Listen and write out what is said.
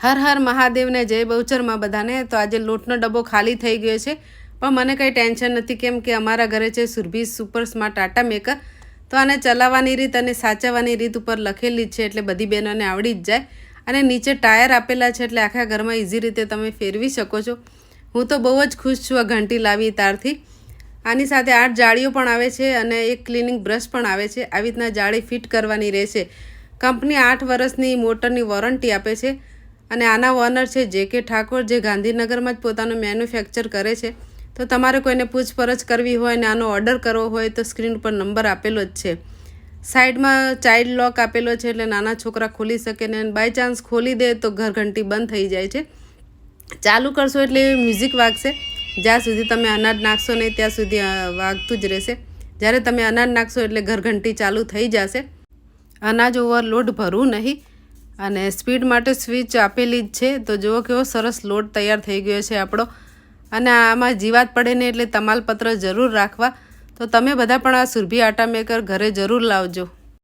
હર હર મહાદેવને જય બહુચરમાં બધાને। તો આજે લોટનો ડબ્બો ખાલી થઈ ગયો છે, પણ મને કંઈ ટેન્શન નથી, કેમ કે અમારા ઘરે છે સુરભી સુપર સ્માર્ટ આટા મેકર। તો આને ચલાવવાની રીત અને સાચવવાની રીત ઉપર લખેલી જ છે, એટલે બધી બહેનોને આવડી જ જાય। અને નીચે ટાયર આપેલા છે, એટલે આખા ઘરમાં ઇઝી રીતે તમે ફેરવી શકો છો। હું તો બહુ જ ખુશ છું આ ઘંટી લાવી તારથી। આની સાથે 8 જાળીઓ પણ આવે છે અને એક ક્લિનિંગ બ્રશ પણ આવે છે। આવી રીતના જાળી ફિટ કરવાની રહેશે। કંપની 8 વર્ષની મોટરની વોરંટી આપે છે। અને આના ઓનર છે જે.કે. ઠાકોર, જે ગાંધીનગરમાં જ પોતાનું મેન્યુફેક્ચર કરે છે। તો તમારે કોઈને પૂછપરછ કરવી હોય ને આનો ઓર્ડર કરવો હોય તો સ્ક્રીન પર નંબર આપેલો જ છે। સાઈડમાં ચાઇલ્ડ લોક આપેલો છે, એટલે નાના છોકરા ખોલી શકે ને બાય ચાન્સ ખોલી દે તો ઘર ઘંટી બંધ થઈ જાય છે। ચાલુ કરશો એટલે મ્યુઝિક વાગશે, જ્યાં સુધી તમે અનાજ નાખશો નહીં ત્યાં સુધી વાગતું જ રહેશે। જ્યારે તમે અનાજ નાખશો એટલે ઘર ઘંટી ચાલુ થઈ જશે। અનાજ ઓવરલોડ ભરવું નહીં અને સ્પીડ માટે સ્વિચ આપેલી જ છે। તો જુઓ કેવો સરસ લોટ તૈયાર થઈ ગયો છે આપણો। અને આમાં જીવાત પડે ને એટલે તમાલપત્ર જરૂર રાખવા। તો તમે બધા પણ આ સુરભી આટા મેકર ઘરે જરૂર લાવજો।